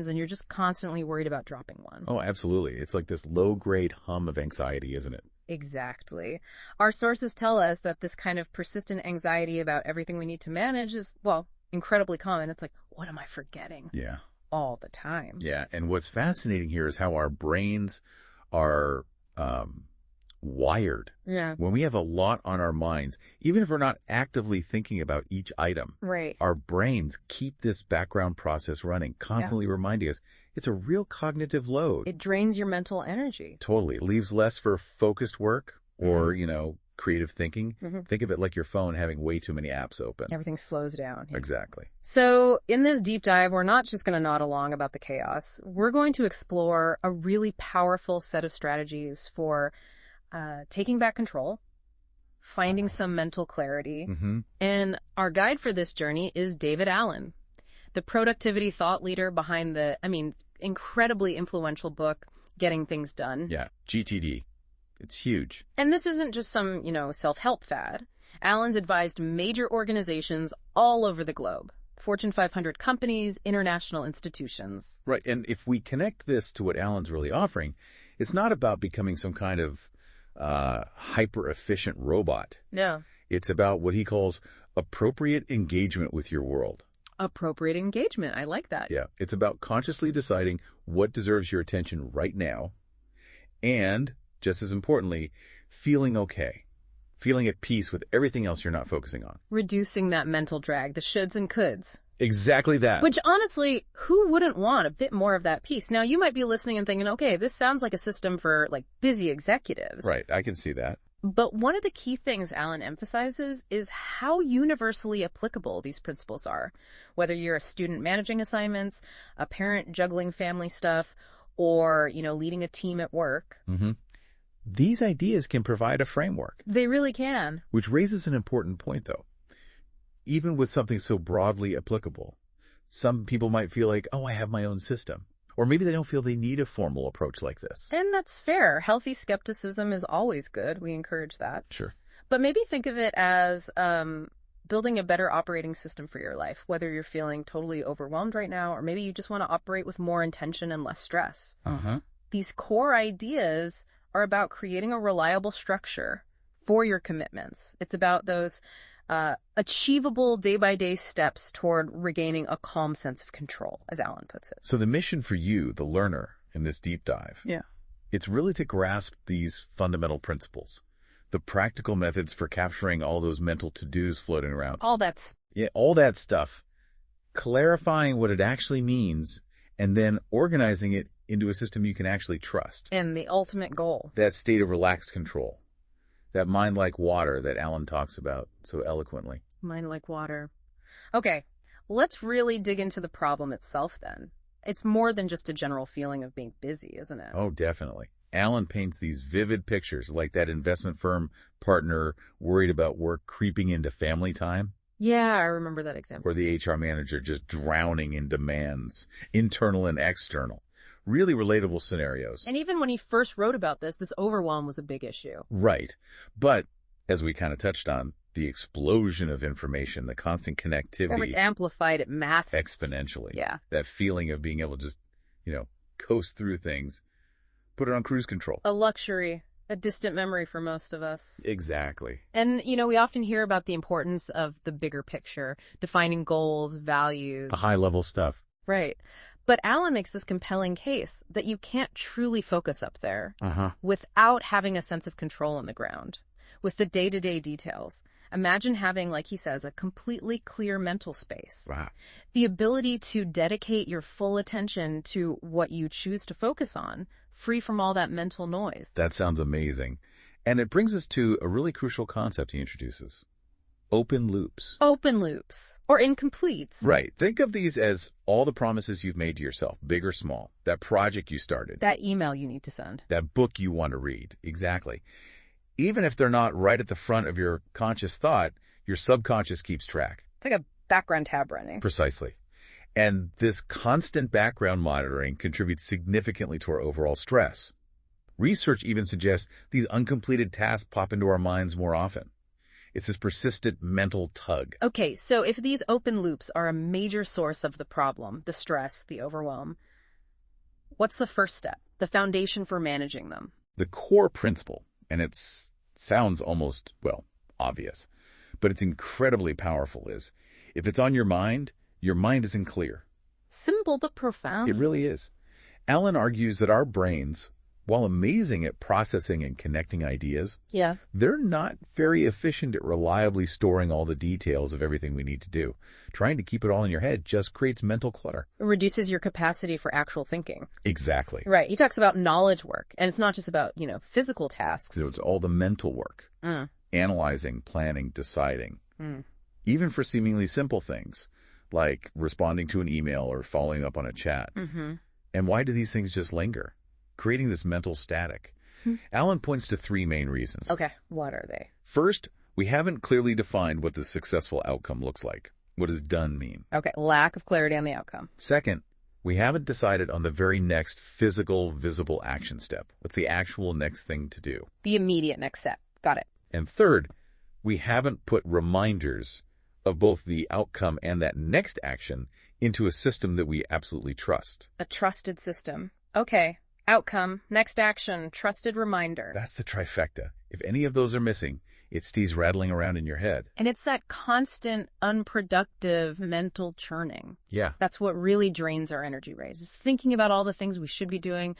and you're just constantly worried about dropping one. Oh, absolutely. It's like this low-grade hum of anxiety, isn't it? Exactly. Our sources tell us that this kind of persistent anxiety about everything we need to manage is, well, incredibly common. It's like, what am I forgetting? Yeah. All the time. Yeah. And what's fascinating here is how our brains are wired. Yeah. When we have a lot on our minds, even if we're not actively thinking about each item, Right. our brains keep this background process running, constantly reminding us it's a real cognitive load. It drains your mental energy. Totally. It leaves less for focused work or, creative thinking. Think of it like your phone having way too many apps open. Everything slows down. Exactly. So in this deep dive, we're not just going to nod along about the chaos. We're going to explore a really powerful set of strategies for taking back control, finding some mental clarity. And our guide for this journey is David Allen, the productivity thought leader behind the, incredibly influential book, Getting Things Done. Yeah, GTD. It's huge. And this isn't just some, self-help fad. Allen's advised major organizations all over the globe. Fortune 500 companies, international institutions. Right, and if we connect this to what Allen's really offering, it's not about becoming some kind of hyper-efficient robot. No. It's about what he calls appropriate engagement with your world. Appropriate engagement. I like that. Yeah. It's about consciously deciding what deserves your attention right now and, just as importantly, feeling okay, feeling at peace with everything else you're not focusing on. Reducing that mental drag, the shoulds and coulds. Exactly that. Which, honestly, who wouldn't want a bit more of that peace? Now, you might be listening and thinking, okay, this sounds like a system for, busy executives. Right. I can see that. But one of the key things Allen emphasizes is how universally applicable these principles are. Whether you're a student managing assignments, a parent juggling family stuff, or, leading a team at work. These ideas can provide a framework. They really can. Which raises an important point, though. Even with something so broadly applicable, some people might feel like, oh, I have my own system. Or maybe they don't feel they need a formal approach like this. And that's fair. Healthy skepticism is always good. We encourage that. Sure. But maybe think of it as building a better operating system for your life, whether you're feeling totally overwhelmed right now, or maybe you just want to operate with more intention and less stress. These core ideas are about creating a reliable structure for your commitments. It's about those achievable day-by-day steps toward regaining a calm sense of control, as Allen puts it. So the mission for you, the learner, in this deep dive, it's really to grasp these fundamental principles, the practical methods for capturing all those mental to-dos floating around. All that stuff, clarifying what it actually means, and then organizing it into a system you can actually trust. And the ultimate goal. That state of relaxed control. That mind like water that Allen talks about so eloquently. Mind like water. Okay, let's really dig into the problem itself then. It's more than just a general feeling of being busy, isn't it? Oh, definitely. Allen paints these vivid pictures like that investment firm partner worried about work creeping into family time. Yeah, I remember that example. Or the HR manager just drowning in demands, internal and external. Really relatable scenarios. And even when he first wrote about this overwhelm was a big issue. Right. But, as we kind of touched on, the explosion of information, the constant connectivity. It's amplified at mass. Exponentially. Yeah. That feeling of being able to just, coast through things. Put it on cruise control. A luxury. A distant memory for most of us. Exactly. And, we often hear about the importance of the bigger picture, defining goals, values. The high-level stuff. Right. But Allen makes this compelling case that you can't truly focus up there without having a sense of control on the ground, with the day-to-day details. Imagine having, like he says, a completely clear mental space. Wow. The ability to dedicate your full attention to what you choose to focus on, free from all that mental noise. That sounds amazing. And it brings us to a really crucial concept he introduces. Open loops. Open loops. Or incompletes. Right. Think of these as all the promises you've made to yourself, big or small. That project you started. That email you need to send. That book you want to read. Exactly. Even if they're not right at the front of your conscious thought, your subconscious keeps track. It's like a background tab running. Precisely. And this constant background monitoring contributes significantly to our overall stress. Research even suggests these uncompleted tasks pop into our minds more often. It's this persistent mental tug. Okay, so if these open loops are a major source of the problem, the stress, the overwhelm, What's the first step? The foundation for managing them? The core principle, and it sounds almost, well, obvious, but it's incredibly powerful, is if it's on your mind isn't clear. Simple but profound. It really is. Alan argues that our brains, while amazing at processing and connecting ideas, they're not very efficient at reliably storing all the details of everything we need to do. Trying to keep it all in your head just creates mental clutter. It reduces your capacity for actual thinking. Exactly. Right. He talks about knowledge work, and it's not just about, physical tasks. It's all the mental work. Analyzing, planning, deciding. Even for seemingly simple things, like responding to an email or following up on a chat. And why do these things just linger? Creating this mental static. Alan points to three main reasons. Okay, what are they? First, we haven't clearly defined what the successful outcome looks like. What does done mean? Okay, lack of clarity on the outcome. Second, we haven't decided on the very next physical, visible action step. What's the actual next thing to do? The immediate next step. Got it. And third, we haven't put reminders of both the outcome and that next action into a system that we absolutely trust. A trusted system. Okay. Outcome, next action, trusted reminder. That's the trifecta. If any of those are missing, it stays rattling around in your head. And it's that constant, unproductive mental churning. Yeah. That's what really drains our energy rays, is thinking about all the things we should be doing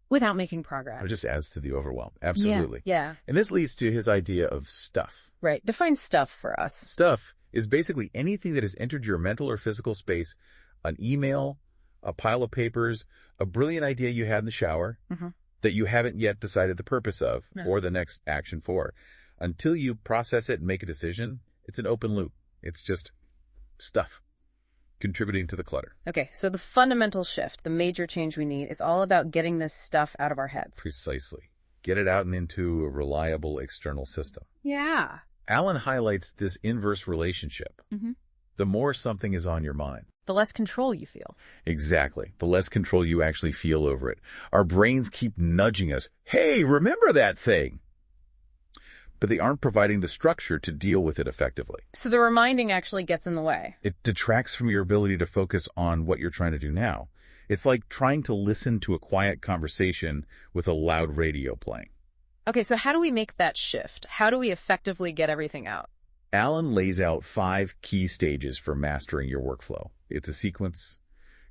without making progress. It just adds to the overwhelm. Absolutely. Yeah. And this leads to his idea of stuff. Right. Define stuff for us. Stuff is basically anything that has entered your mental or physical space, an email, a pile of papers, a brilliant idea you had in the shower that you haven't yet decided the purpose of or the next action for. Until you process it and make a decision, it's an open loop. It's just stuff contributing to the clutter. Okay, so the fundamental shift, the major change we need, is all about getting this stuff out of our heads. Precisely. Get it out and into a reliable external system. Yeah. Alan highlights this inverse relationship. The more something is on your mind, the less control you feel. Exactly. The less control you actually feel over it. Our brains keep nudging us. Hey, remember that thing. But they aren't providing the structure to deal with it effectively. So the reminding actually gets in the way. It detracts from your ability to focus on what you're trying to do now. It's like trying to listen to a quiet conversation with a loud radio playing. Okay, so how do we make that shift? How do we effectively get everything out? Alan lays out 5 key stages for mastering your workflow. It's a sequence: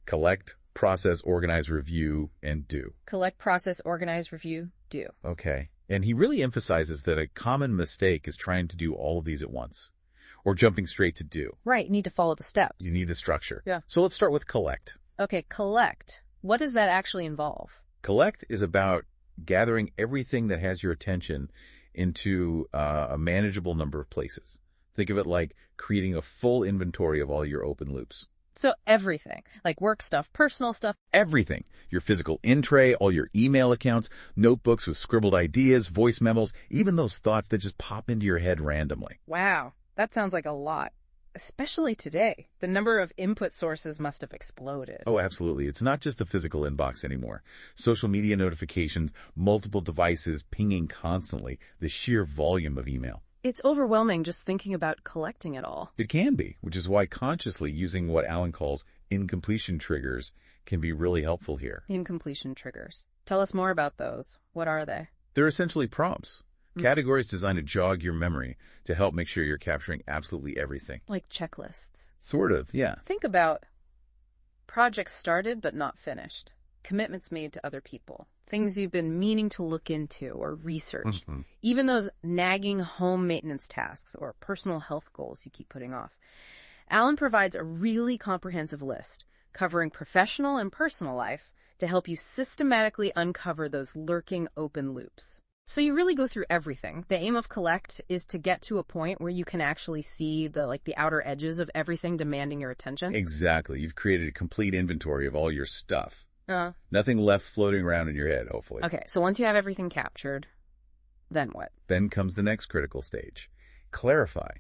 collect, process, organize, review, and do. Collect, process, organize, review, do. Okay. And he really emphasizes that a common mistake is trying to do all of these at once, or jumping straight to do. Right, you need to follow the steps. You need the structure. Yeah. So let's start with collect. Okay, collect. What does that actually involve? Collect is about gathering everything that has your attention into a manageable number of places. Think of it like creating a full inventory of all your open loops. So everything, like work stuff, personal stuff. Everything. Your physical in-tray, all your email accounts, notebooks with scribbled ideas, voice memos, even those thoughts that just pop into your head randomly. Wow, that sounds like a lot. Especially today. The number of input sources must have exploded. Oh, absolutely. It's not just the physical inbox anymore. Social media notifications, multiple devices pinging constantly, the sheer volume of email. It's overwhelming just thinking about collecting it all. It can be, which is why consciously using what Alan calls incompletion triggers can be really helpful here. Incompletion triggers. Tell us more about those. What are they? They're essentially prompts. Categories designed to jog your memory to help make sure you're capturing absolutely everything. Like checklists. Sort of, yeah. Think about projects started but not finished. Commitments made to other people. Things you've been meaning to look into or research. Even those nagging home maintenance tasks or personal health goals you keep putting off. Alan provides a really comprehensive list covering professional and personal life to help you systematically uncover those lurking open loops. So you really go through everything. The aim of Collect is to get to a point where you can actually see the outer edges of everything demanding your attention. Exactly. You've created a complete inventory of all your stuff. Nothing left floating around in your head, hopefully. Okay, so once you have everything captured, then what? Then comes the next critical stage. Clarify.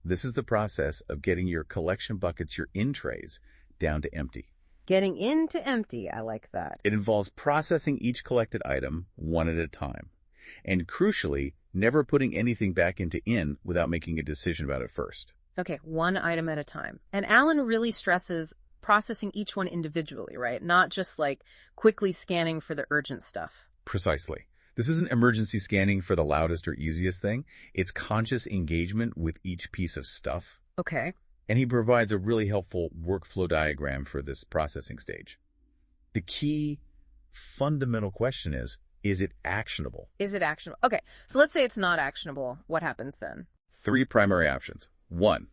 This is the process of getting your collection buckets, your in-trays, down to empty. Getting into empty, I like that. It involves processing each collected item one at a time. And crucially, never putting anything back into in without making a decision about it first. Okay, one item at a time. And Alan really stresses processing each one individually, right? Not just like quickly scanning for the urgent stuff. Precisely. This isn't emergency scanning for the loudest or easiest thing. It's conscious engagement with each piece of stuff. Okay. And he provides a really helpful workflow diagram for this processing stage. The key fundamental question is it actionable? Is it actionable? Okay, so let's say it's not actionable. What happens then? 3 primary options. 1,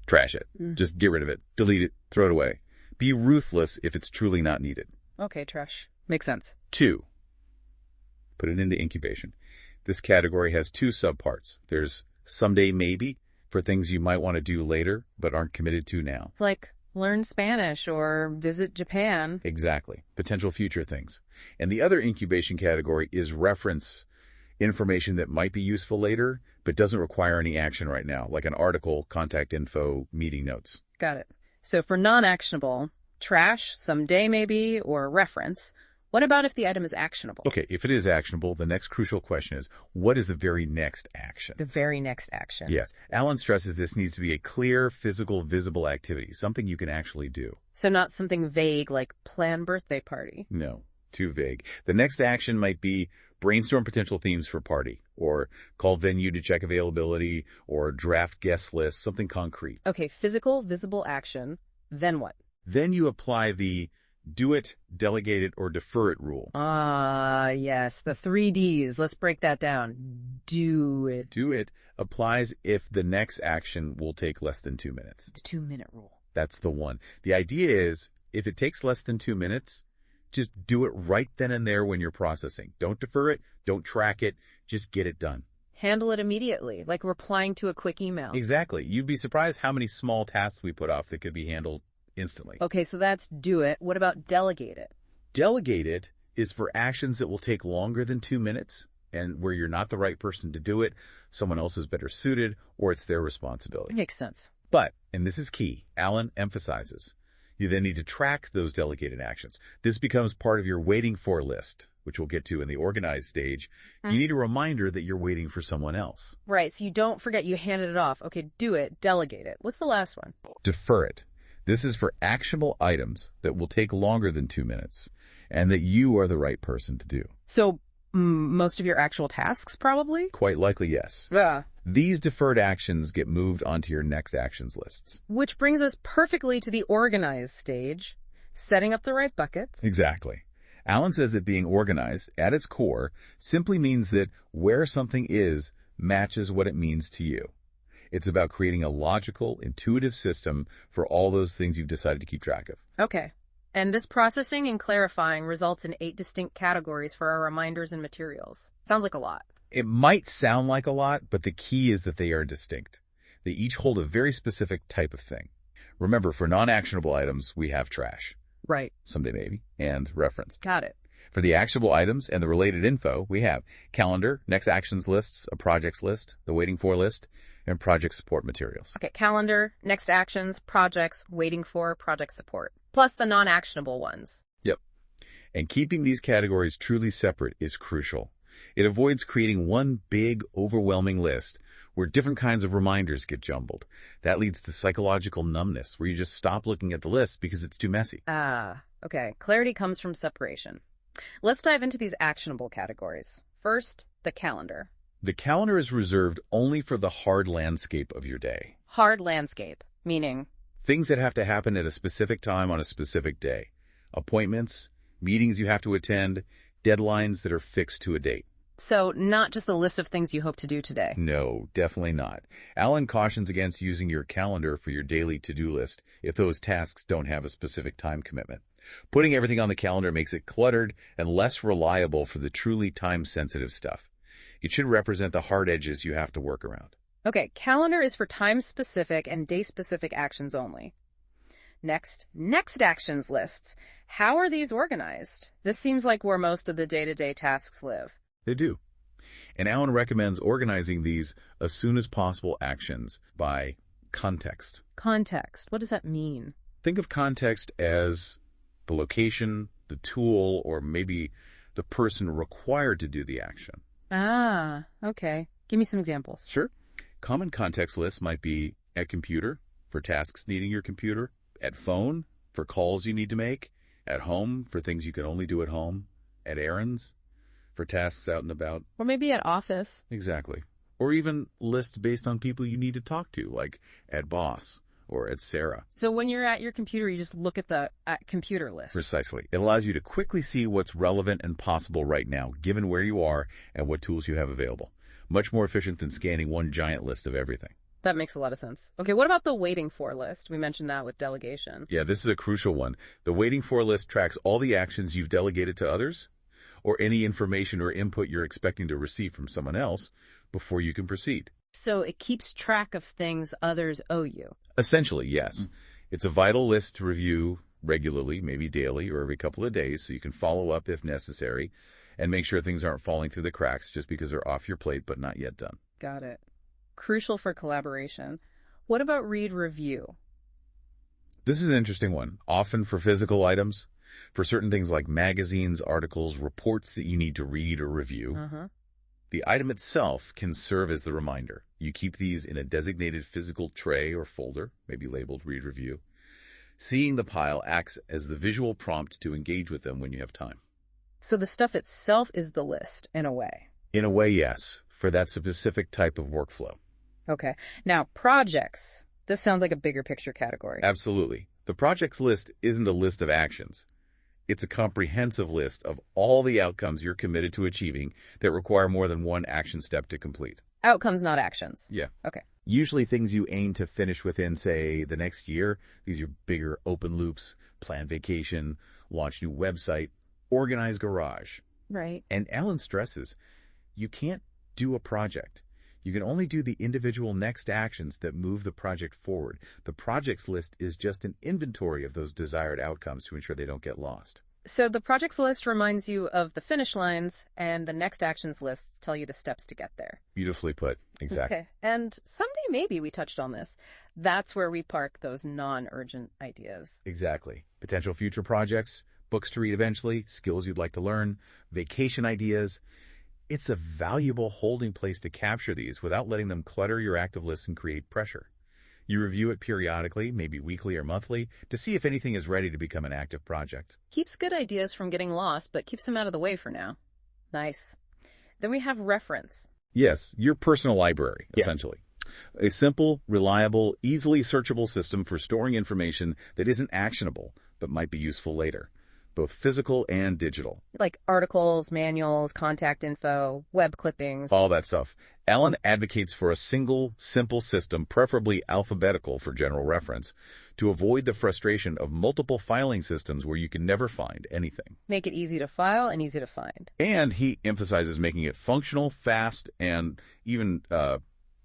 trash it. Just get rid of it. Delete it. Throw it away. Be ruthless if it's truly not needed. Okay, trash. Makes sense. 2, put it into incubation. This category has 2 subparts. There's someday maybe for things you might want to do later but aren't committed to now. Like learn Spanish or visit Japan. Exactly. Potential future things. And the other incubation category is reference information that might be useful later but doesn't require any action right now, like an article, contact info, meeting notes. Got it. So for non-actionable, trash, someday maybe, or reference, what about if the item is actionable? Okay, if it is actionable, the next crucial question is, what is the very next action? The very next action. Yes. Alan stresses this needs to be a clear, physical, visible activity, something you can actually do. So not something vague like plan birthday party. No, too vague. The next action might be brainstorm potential themes for party, or call venue to check availability, or draft guest list, something concrete. Okay, physical, visible action. Then what? Then you apply the do it, delegate it, or defer it rule. Yes, the 3 Ds. Let's break that down. Do it. Do it applies if the next action will take less than 2 minutes. The 2-minute rule. That's the one. The idea is, if it takes less than 2 minutes, just do it right then and there when you're processing. Don't defer it. Don't track it. Just get it done. Handle it immediately, like replying to a quick email. Exactly. You'd be surprised how many small tasks we put off that could be handled instantly. Okay, so that's do it. What about delegate it? Delegate it is for actions that will take longer than 2 minutes and where you're not the right person to do it, someone else is better suited, or it's their responsibility. Makes sense. But, and this is key, Alan emphasizes, you then need to track those delegated actions. This becomes part of your waiting for list, which we'll get to in the organized stage. You need a reminder that you're waiting for someone else. Right, so you don't forget you handed it off. Okay, do it, delegate it. What's the last one? Defer it. This is for actionable items that will take longer than 2 minutes and that you are the right person to do. So most of your actual tasks, probably? Quite likely, yes. Yeah. These deferred actions get moved onto your next actions lists. Which brings us perfectly to the organized stage, setting up the right buckets. Exactly. Alan says that being organized, at its core, simply means that where something is matches what it means to you. It's about creating a logical, intuitive system for all those things you've decided to keep track of. Okay. And this processing and clarifying results in 8 distinct categories for our reminders and materials. Sounds like a lot. It might sound like a lot, but the key is that they are distinct. They each hold a very specific type of thing. Remember, for non-actionable items, we have trash. Right. Someday maybe, and reference. Got it. For the actionable items and the related info, we have calendar, next actions lists, a projects list, the waiting for list, and project support materials. Okay, calendar, next actions, projects, waiting for, project support. Plus the non-actionable ones. Yep. And keeping these categories truly separate is crucial. It avoids creating one big, overwhelming list where different kinds of reminders get jumbled. That leads to psychological numbness, where you just stop looking at the list because it's too messy. Okay. Clarity comes from separation. Let's dive into these actionable categories. First, the calendar. The calendar is reserved only for the hard landscape of your day. Hard landscape, meaning? Things that have to happen at a specific time on a specific day. Appointments, meetings you have to attend, deadlines that are fixed to a date. So not just a list of things you hope to do today. No, definitely not. Alan cautions against using your calendar for your daily to-do list if those tasks don't have a specific time commitment. Putting everything on the calendar makes it cluttered and less reliable for the truly time-sensitive stuff. It should represent the hard edges you have to work around. Okay, calendar is for time-specific and day-specific actions only. Next actions lists. How are these organized? This seems like where most of the day-to-day tasks live. They do. And Alan recommends organizing these as soon as possible actions by context. Context. What does that mean? Think of context as the location, the tool, or maybe the person required to do the action. Okay. Give me some examples. Sure. Common context lists might be at computer for tasks needing your computer, At phone, for calls you need to make. At home, for things you can only do at home. At errands, for tasks out and about. Or maybe at office. Exactly. Or even lists based on people you need to talk to, like at boss or at Sarah. So when you're at your computer, you just look at the computer list. Precisely. It allows you to quickly see what's relevant and possible right now, given where you are and what tools you have available. Much more efficient than scanning one giant list of everything. That makes a lot of sense. Okay, what about the waiting for list? We mentioned that with delegation. Yeah, this is a crucial one. The waiting for list tracks all the actions you've delegated to others or any information or input you're expecting to receive from someone else before you can proceed. So it keeps track of things others owe you. Essentially, yes. It's a vital list to review regularly, maybe daily or every couple of days, so you can follow up if necessary and make sure things aren't falling through the cracks just because they're off your plate but not yet done. Got it. Crucial for collaboration. What about read review? This is an interesting one, often for physical items, for certain things like magazines, articles, reports that you need to read or review. The item itself can serve as the reminder. You keep these in a designated physical tray or folder, maybe labeled Read Review. Seeing the pile acts as the visual prompt to engage with them when you have time. So the stuff itself is the list, in a way. In a way, yes, for that specific type of workflow. Okay. Now, projects. This sounds like a bigger picture category. Absolutely. The projects list isn't a list of actions. It's a comprehensive list of all the outcomes you're committed to achieving that require more than one action step to complete. Outcomes, not actions. Yeah. Okay. Usually things you aim to finish within, say, the next year. These are bigger open loops, plan vacation, launch new website, organize garage. Right. And Ellen stresses, you can't do a project. You can only do the individual next actions that move the project forward. The projects list is just an inventory of those desired outcomes to ensure they don't get lost. So the projects list reminds you of the finish lines, and the next actions lists tell you the steps to get there. Beautifully put. Exactly. Okay. And someday maybe we touched on this. That's where we park those non-urgent ideas. Exactly. Potential future projects, books to read eventually, skills you'd like to learn, vacation ideas. It's a valuable holding place to capture these without letting them clutter your active list and create pressure. You review it periodically, maybe weekly or monthly, to see if anything is ready to become an active project. Keeps good ideas from getting lost, but keeps them out of the way for now. Nice. Then we have reference. Yes, your personal library, essentially. A simple, reliable, easily searchable system for storing information that isn't actionable, but might be useful later. Both physical and digital. Like articles, manuals, contact info, web clippings. All that stuff. Alan advocates for a single, simple system, preferably alphabetical for general reference, to avoid the frustration of multiple filing systems where you can never find anything. Make it easy to file and easy to find. And he emphasizes making it functional, fast, and even kind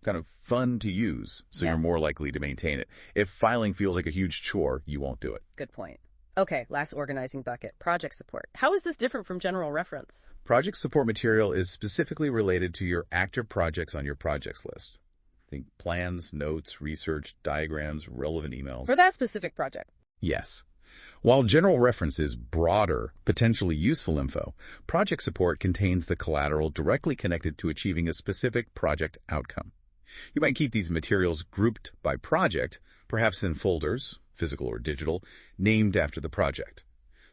of fun to use, so you're more likely to maintain it. If filing feels like a huge chore, you won't do it. Good point. Okay, last organizing bucket, project support. How is this different from general reference? Project support material is specifically related to your active projects on your projects list. Think plans, notes, research, diagrams, relevant emails. For that specific project? Yes. While general reference is broader, potentially useful info, project support contains the collateral directly connected to achieving a specific project outcome. You might keep these materials grouped by project, perhaps in folders, physical or digital, named after the project.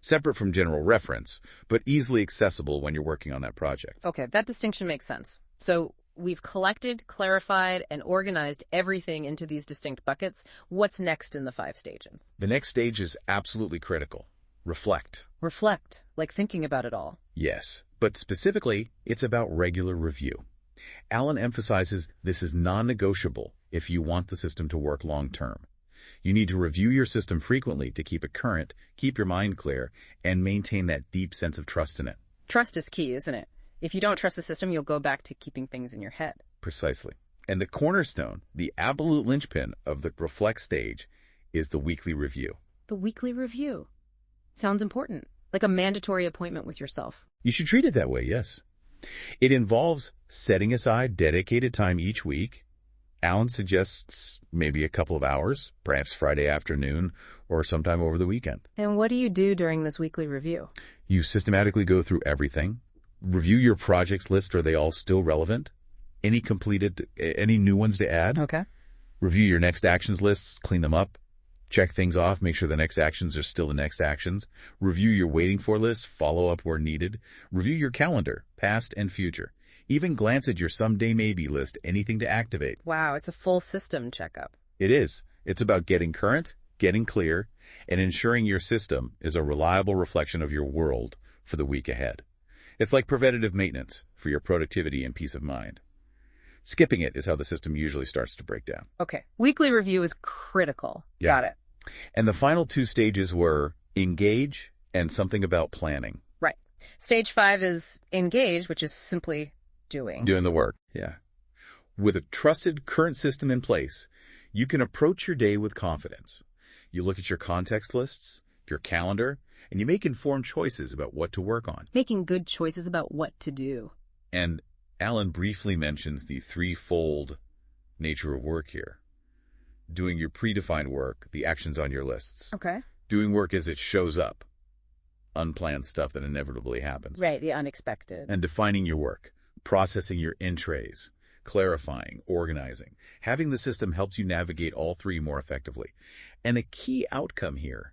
Separate from general reference, but easily accessible when you're working on that project. Okay, that distinction makes sense. So we've collected, clarified, and organized everything into these distinct buckets. What's next in the 5 stages? The next stage is absolutely critical. Reflect. Reflect, like thinking about it all. Yes, but specifically, it's about regular review. Alan emphasizes this is non-negotiable if you want the system to work long-term. You need to review your system frequently to keep it current, keep your mind clear, and maintain that deep sense of trust in it. Trust is key, isn't it? If you don't trust the system, you'll go back to keeping things in your head. Precisely. And the cornerstone, the absolute linchpin of the reflect stage, is the weekly review. The weekly review. Sounds important. Like a mandatory appointment with yourself. You should treat it that way, yes. It involves setting aside dedicated time each week. Alan suggests maybe a couple of hours, perhaps Friday afternoon or sometime over the weekend. And what do you do during this weekly review? You systematically go through everything. Review your projects list. Are they all still relevant? Any completed, any new ones to add? Okay. Review your next actions lists, clean them up. Check things off, make sure the next actions are still the next actions. Review your waiting for list, follow up where needed. Review your calendar, past and future. Even glance at your someday maybe list, anything to activate. Wow, it's a full system checkup. It is. It's about getting current, getting clear, and ensuring your system is a reliable reflection of your world for the week ahead. It's like preventative maintenance for your productivity and peace of mind. Skipping it is how the system usually starts to break down. Okay. Weekly review is critical. Yeah. Got it. And the final two stages were engage and something about planning. Right. Stage 5 is engage, which is simply doing. Doing the work. Yeah. With a trusted current system in place, you can approach your day with confidence. You look at your context lists, your calendar, and you make informed choices about what to work on. Making good choices about what to do. And Alan briefly mentions the threefold nature of work here. Doing your predefined work, the actions on your lists. Okay. Doing work as it shows up. Unplanned stuff that inevitably happens. Right, the unexpected. And defining your work. Processing your in-trays. Clarifying, organizing. Having the system helps you navigate all three more effectively. And a key outcome here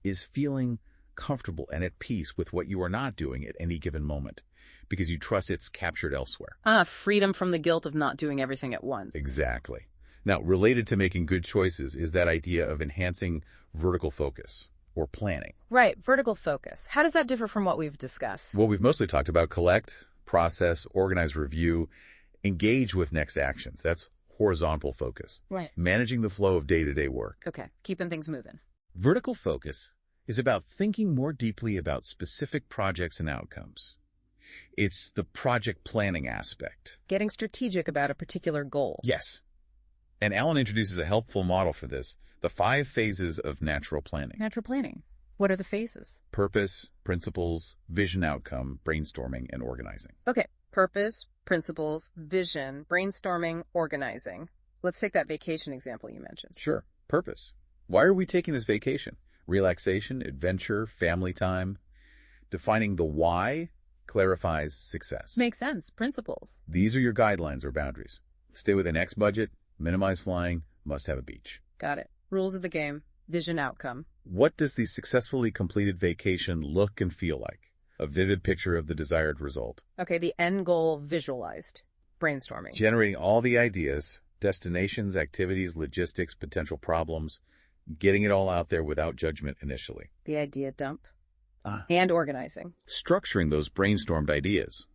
is feeling comfortable and at peace with what you are not doing at any given moment, because you trust it's captured elsewhere. Freedom from the guilt of not doing everything at once. Exactly. Now, related to making good choices is that idea of enhancing vertical focus or planning. Right, vertical focus. How does that differ from what we've discussed? Well, we've mostly talked about collect, process, organize, review, engage with next actions. That's horizontal focus. Right. Managing the flow of day-to-day work. Okay, keeping things moving. Vertical focus is about thinking more deeply about specific projects and outcomes. It's the project planning aspect. Getting strategic about a particular goal. Yes. And Alan introduces a helpful model for this, the 5 phases of natural planning. Natural planning. What are the phases? Purpose, principles, vision outcome, brainstorming, and organizing. Okay, purpose, principles, vision, brainstorming, organizing. Let's take that vacation example you mentioned. Sure. Purpose. Why are we taking this vacation? Relaxation, adventure, family time. Defining the why clarifies success. Makes sense. Principles. These are your guidelines or boundaries. Stay within X budget, minimize flying, must have a beach. Got it. Rules of the game. Vision outcome. What does the successfully completed vacation look and feel like? A vivid picture of the desired result. Okay, the end goal visualized. Brainstorming. Generating all the ideas, destinations, activities, logistics, potential problems, getting it all out there without judgment initially. The idea dump. And organizing. Structuring those brainstormed ideas.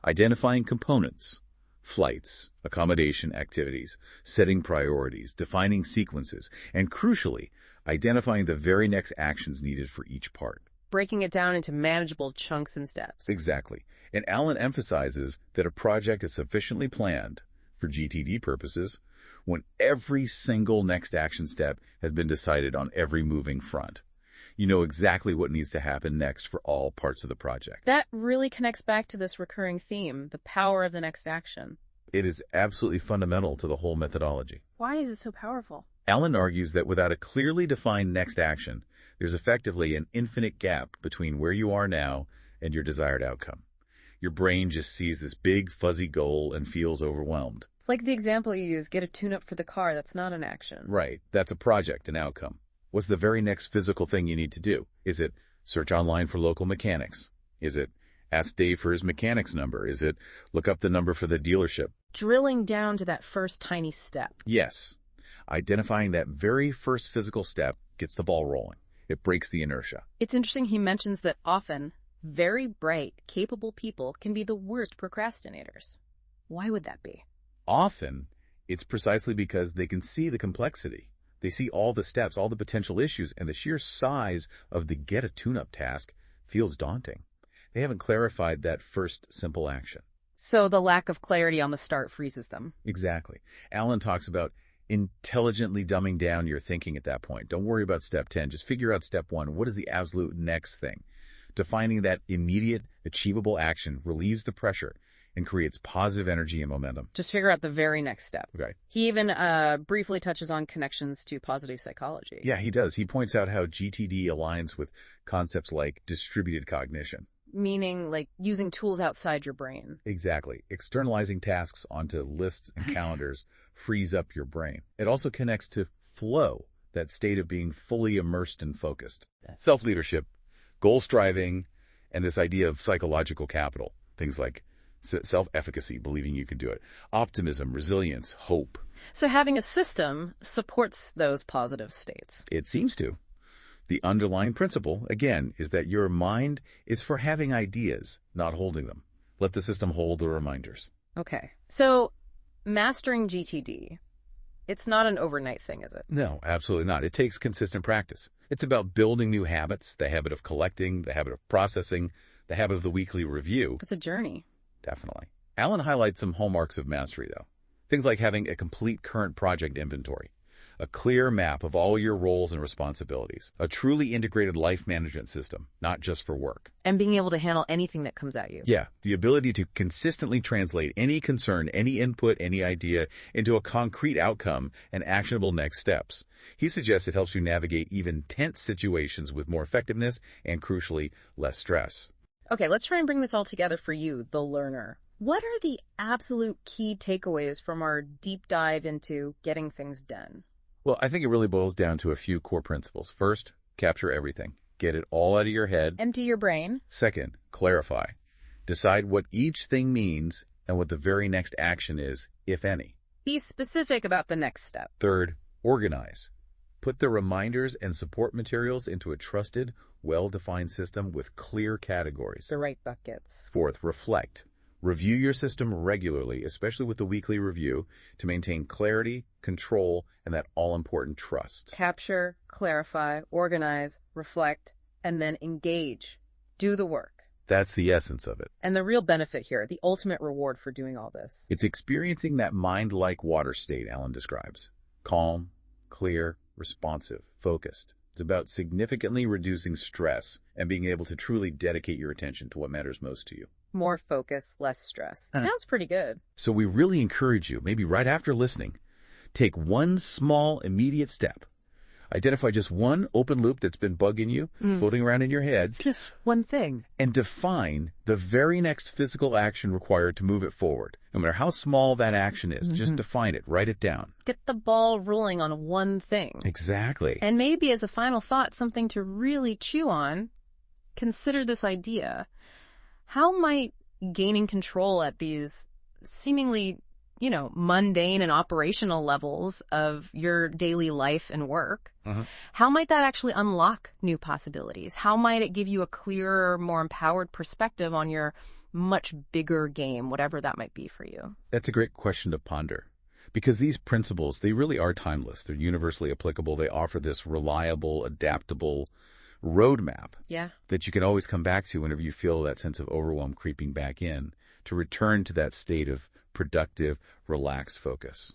Identifying components, flights, accommodation activities, setting priorities, defining sequences, and crucially, identifying the very next actions needed for each part. Breaking it down into manageable chunks and steps. Exactly. And Alan emphasizes that a project is sufficiently planned, for GTD purposes, when every single next action step has been decided on every moving front. You know exactly what needs to happen next for all parts of the project. That really connects back to this recurring theme, the power of the next action. It is absolutely fundamental to the whole methodology. Why is it so powerful? Alan argues that without a clearly defined next action, there's effectively an infinite gap between where you are now and your desired outcome. Your brain just sees this big, fuzzy goal and feels overwhelmed. It's like the example you use, get a tune-up for the car. That's not an action. Right. That's a project, an outcome. What's the very next physical thing you need to do? Is it search online for local mechanics? Is it ask Dave for his mechanic's number? Is it look up the number for the dealership? Drilling down to that first tiny step. Yes. Identifying that very first physical step gets the ball rolling. It breaks the inertia. It's interesting he mentions that often very bright, capable people can be the worst procrastinators. Why would that be? Often, it's precisely because they can see the complexity. They see all the steps, all the potential issues, and the sheer size of the get a tune-up task feels daunting. They haven't clarified that first simple action. So the lack of clarity on the start freezes them. Exactly. Alan talks about intelligently dumbing down your thinking at that point. Don't worry about step 10. Just figure out step 1. What is the absolute next thing? Defining that immediate, achievable action relieves the pressure and creates positive energy and momentum. Just figure out the very next step. Okay. He even briefly touches on connections to positive psychology. Yeah, he does. He points out how GTD aligns with concepts like distributed cognition. Meaning, like, using tools outside your brain. Exactly. Externalizing tasks onto lists and calendars frees up your brain. It also connects to flow, that state of being fully immersed and focused. Self-leadership, goal-striving, and this idea of psychological capital, things like self-efficacy, believing you can do it, optimism, resilience, hope. So having a system supports those positive states. It seems to. The underlying principle, again, is that your mind is for having ideas, not holding them. Let the system hold the reminders. Okay. So mastering GTD, it's not an overnight thing, is it? No, absolutely not. It takes consistent practice. It's about building new habits, the habit of collecting, the habit of processing, the habit of the weekly review. It's a journey. Definitely. Alan highlights some hallmarks of mastery, though. Things like having a complete current project inventory, a clear map of all your roles and responsibilities, a truly integrated life management system, not just for work. And being able to handle anything that comes at you. Yeah, the ability to consistently translate any concern, any input, any idea into a concrete outcome and actionable next steps. He suggests it helps you navigate even tense situations with more effectiveness and, crucially, less stress. Okay, let's try and bring this all together for you, the learner. What are the absolute key takeaways from our deep dive into getting things done? Well, I think it really boils down to a few core principles. First, capture everything. Get it all out of your head. Empty your brain. Second, clarify. Decide what each thing means and what the very next action is, if any. Be specific about the next step. Third, organize. Put the reminders and support materials into a trusted, well-defined system with clear categories. The right buckets. Fourth, reflect. Review your system regularly, especially with the weekly review, to maintain clarity, control, and that all-important trust. Capture, clarify, organize, reflect, and then engage. Do the work. That's the essence of it. And the real benefit here, the ultimate reward for doing all this. It's experiencing that mind-like water state Alan describes. Calm, clear, responsive, focused. It's about significantly reducing stress and being able to truly dedicate your attention to what matters most to you. More focus, less stress. Sounds pretty good. So we really encourage you, maybe right after listening, take one small, immediate step. Identify just one open loop that's been bugging you, floating around in your head. Just one thing. And define the very next physical action required to move it forward. No matter how small that action is, just define it, write it down. Get the ball rolling on one thing. Exactly. And maybe as a final thought, something to really chew on, consider this idea. How might gaining control at these seemingly, mundane and operational levels of your daily life and work, how might that actually unlock new possibilities? How might it give you a clearer, more empowered perspective on your much bigger game, whatever that might be for you? That's a great question to ponder. Because these principles, they really are timeless. They're universally applicable. They offer this reliable, adaptable roadmap that you can always come back to whenever you feel that sense of overwhelm creeping back in, to return to that state of productive, relaxed focus.